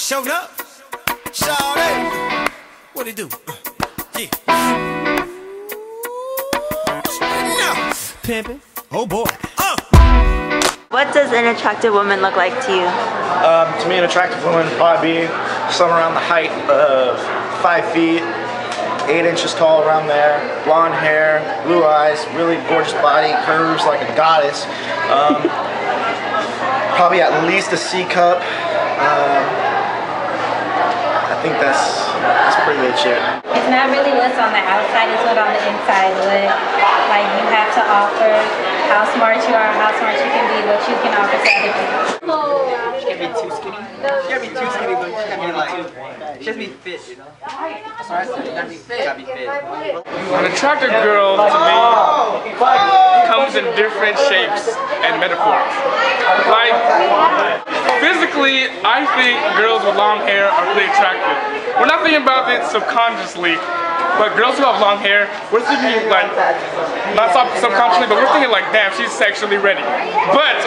Showed up. Shawty. What it do? Yeah. No. Pimpin'. Oh boy. What does an attractive woman look like to you? To me, an attractive woman would probably be somewhere around the height of 5 feet, 8 inches tall, around there, blonde hair, blue eyes, really gorgeous body, curves like a goddess. Probably at least a C cup. I think that's pretty much it. It's not really what's on the outside, it's what on the inside. What like you have to offer, how smart you are, how smart you can be, what you can offer to other people. She can't be too skinny. She can't be too skinny, but she can't be like, she has to be fit, you know? That's what I said, you gotta be fit. You gotta be fit. An attractive girl to me comes in different shapes and metaphors. Like, physically, I think girls with long hair are really attractive. We're not thinking about it subconsciously, but girls who have long hair, we're thinking like, not subconsciously, but we're thinking like, damn, she's sexually ready. But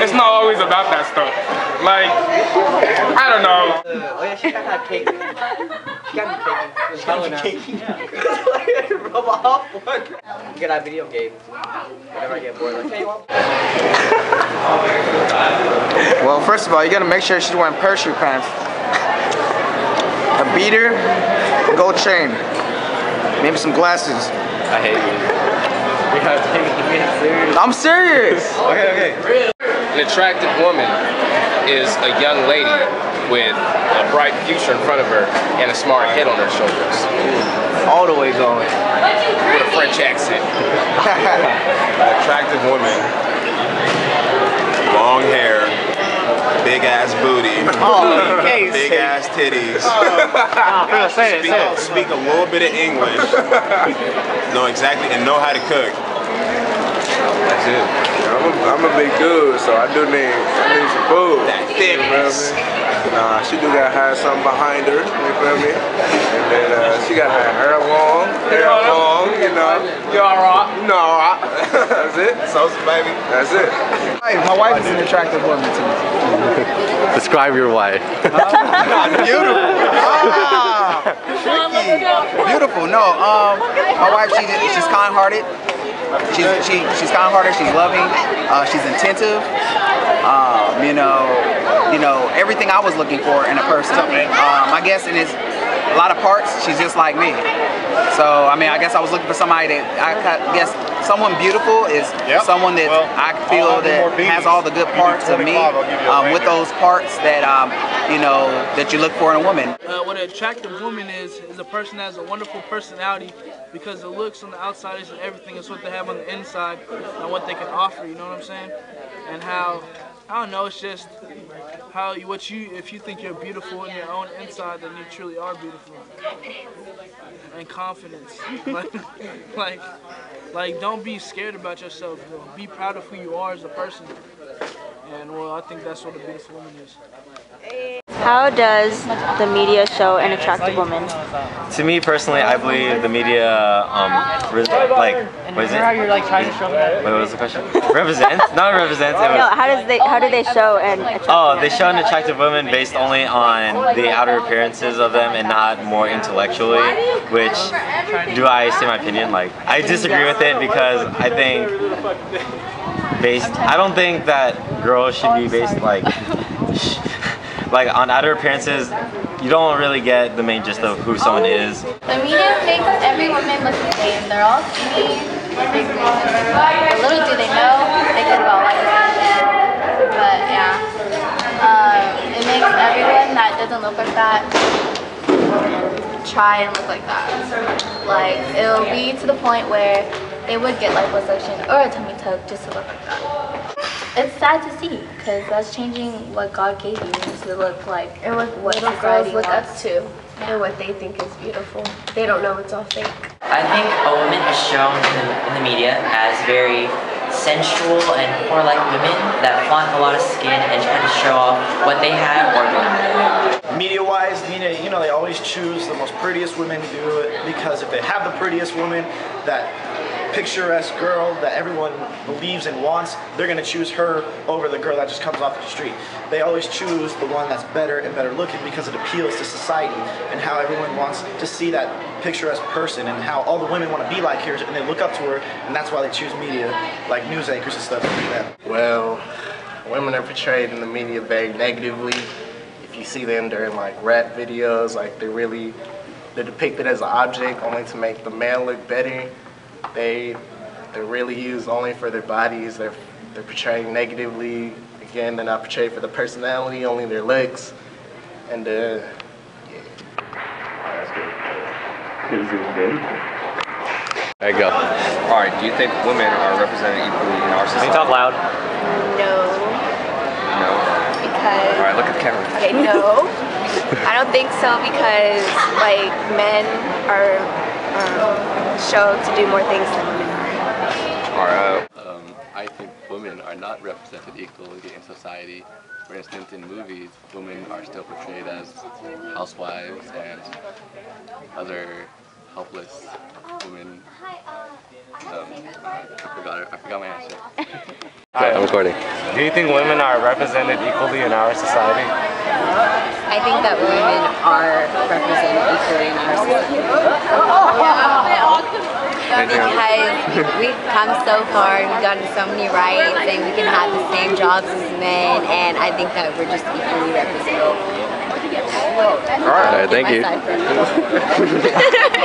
it's not always about that stuff. Like, I don't know. Oh yeah, she got that cake. She got me cake. She got me cake. Rub off one. You get that video game. Whenever I get bored, like, hey, Well, first of all, you gotta make sure she's wearing parachute pants, a beater, a gold chain, maybe some glasses. I hate you. You have to take it serious. I'm serious. Okay. An attractive woman is a young lady with a bright future in front of her and a smart head on her shoulders. All the way going. With a French accent. An attractive woman, long hair, big ass booty, big ass titties, speak a little bit of English, know how to cook. That's it. I'm a big dude, so I need some food. That thickness. She do gotta have something behind her, you feel me? And then she gotta have hair long, you know. You alright? No, alright. That's it. Sauce, baby. That's it. My wife is an attractive woman to me. Describe your wife. Beautiful. Tricky. Beautiful. No, my wife, she's kind-hearted. She's kind-hearted. She's loving. She's attentive. You know everything I was looking for in a person. I guess in a lot of parts, she's just like me. So I mean, I guess I was looking for somebody that I guess someone beautiful is someone that I feel that has all the good parts of me, with those parts that you know that you look for in a woman. What an attractive woman is a person that has a wonderful personality, because the looks on the outside isn't everything. It's what they have on the inside and what they can offer. You know what I'm saying? And how, I don't know, it's just how if you think you're beautiful in your own inside, then you truly are beautiful. And confidence. like don't be scared about yourself. Be proud of who you are as a person. And well, I think that's what a beautiful woman is. How does the media show an attractive woman? To me personally, I believe the media, what is it? What was the question? Represents? Not represents. No, how do they show an attractive woman? They show an attractive woman based only on the outer appearances of them and not more intellectually, which, do I say my opinion? Like, I disagree with it because I think I don't think that girls should be based like on outer appearances. You don't really get the main gist of who someone is. The media makes every woman look the same. They're all skinny. Little do they know, they could all like it. But yeah, it makes everyone that doesn't look like that try and look like that. Like, it'll be to the point where they would get liposuction or a tummy tuck just to look like that. It's sad to see, because that's changing what God gave you to look like and what little girls look up to and what they think is beautiful. They don't know it's all fake. I think a woman is shown in the media as very sensual and more like women that flaunt a lot of skin and try to show off what they have or don't have. Media-wise, you know, they always choose the most prettiest women to do it, because if they have the prettiest woman, that picturesque girl that everyone believes and wants, they're going to choose her over the girl that just comes off the street. They always choose the one that's better and better looking because it appeals to society and how everyone wants to see that picturesque person and how all the women want to be like her and they look up to her, and that's why they choose media like news anchors and stuff like that. Well, women are portrayed in the media very negatively. If you see them during like rap videos, like they're depicted as an object only to make the man look better. They're really used only for their bodies. They're portrayed negatively. Again, they're not portrayed for the personality, only their looks. And yeah. That's good. There you go. All right. Do you think women are represented equally in our society? Can you talk loud? No. No. Because. All right. Look at the camera. Okay. No. I don't think so because like men are shown to do more things than women are. All right. I think women are not represented equally in society. For instance, in movies, women are still portrayed as housewives and other helpless women. I forgot my answer. Hi, I'm recording. Do you think women are represented equally in our society? I think that women are represented equally in our society. Because we've come so far and we've gotten so many rights and we can have the same jobs as men, and I think that we're just equally represented. Alright, thank you.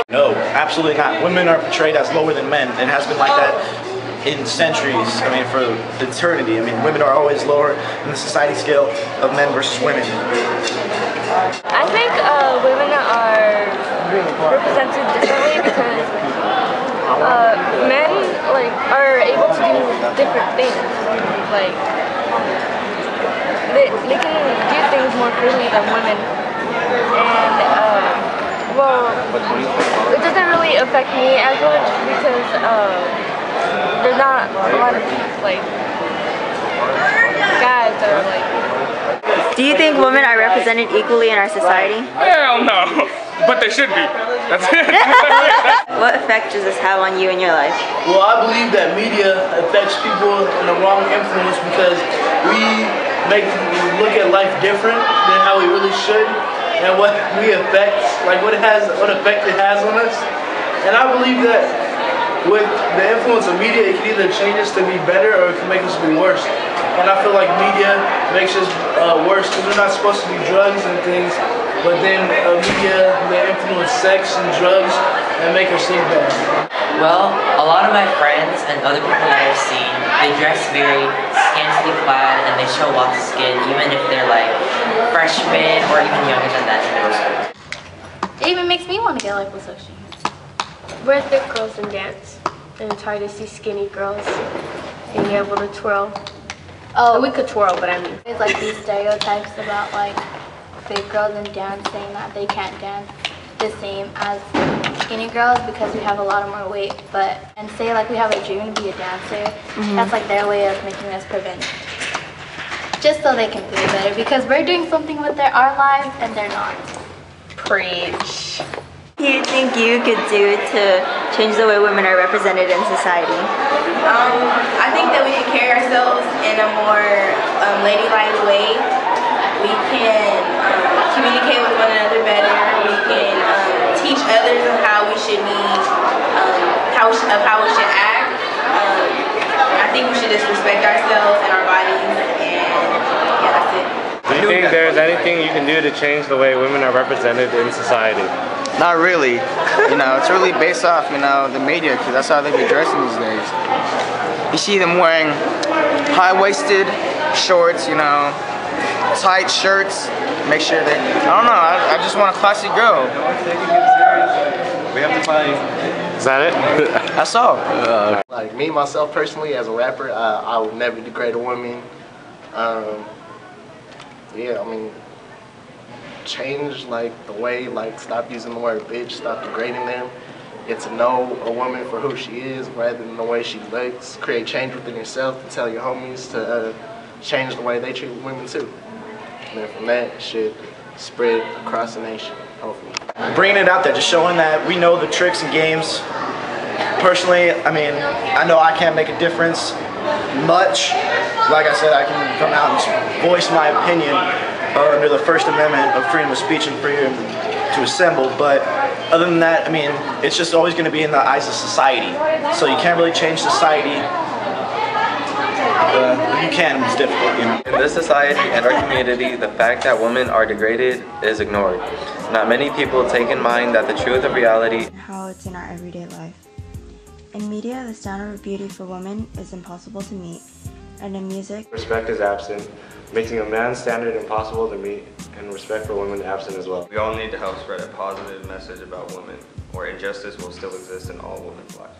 No, absolutely not. Women are portrayed as lower than men. It has been like that in centuries, I mean for eternity. I mean women are always lower in the society scale of men versus women. I think women are represented differently because men are able to do different things. Like they can do things more freely than women, and well, it doesn't really affect me as much because there's not a lot of like guys that are like. Do you think women are represented equally in our society? Hell no, but they should be. That's it. What effect does this have on you in your life? Well, I believe that media affects people in the wrong influence because we make people look at life different than how we really should, and what we affect, like what effect it has on us. And I believe that with the influence of media, it can either change us to be better or it can make us be worse. And I feel like media makes us worse because we're not supposed to be drugs and things, but then media, they influence sex and drugs and make us think bad. Well, a lot of my friends and other people that I've seen, they dress very scantily clad and they show lots of skin, even if they're like freshmen or even younger than that in middle school. It even makes me want to get liposuction. We're thick girls and dance, and it's hard to see skinny girls being able to twirl. Oh, we could twirl, but I mean. There's like these stereotypes about like big girls in dance saying that they can't dance the same as skinny girls because we have a lot of more weight, and say like we have a dream to be a dancer, that's like their way of making us prevent. Just so they can feel better because we're doing something with our lives and they're not. Preach. What do you think you could do to change the way women are represented in society? I think that we can carry ourselves in a more ladylike way. We can communicate with one another better. We can teach others of how we should be, how we should act. I think we should just respect ourselves and our bodies, and yeah, that's it. Do you think there's anything you can do to change the way women are represented in society? Not really. You know, it's really based off, you know, the media, because that's how they be dressing these days. You see them wearing high-waisted shorts, you know, tight shirts. Make sure they, I don't know, I just want a classy girl. We have to find. Is that it? That's all. Like me, myself personally, as a rapper, I would never degrade a woman. Yeah, I mean, change like the way, like stop using the word bitch, stop degrading them, get to know a woman for who she is rather than the way she looks, create change within yourself and tell your homies to change the way they treat women too. And then from that, it should spread across the nation, hopefully. Bringing it out there, just showing that we know the tricks and games personally, I mean, I know I can't make a difference much. Like I said, I can come out and voice my opinion under the First Amendment of freedom of speech and freedom to assemble, but other than that, I mean, it's just always going to be in the eyes of society. So you can't really change society. You can, it's difficult, you know. In this society and our community, the fact that women are degraded is ignored. Not many people take in mind that the truth of reality how it's in our everyday life. In media, the standard of beauty for women is impossible to meet, and in music, respect is absent, making a man's standard impossible to meet, and respect for women absent as well. We all need to help spread a positive message about women, or injustice will still exist in all women's lives.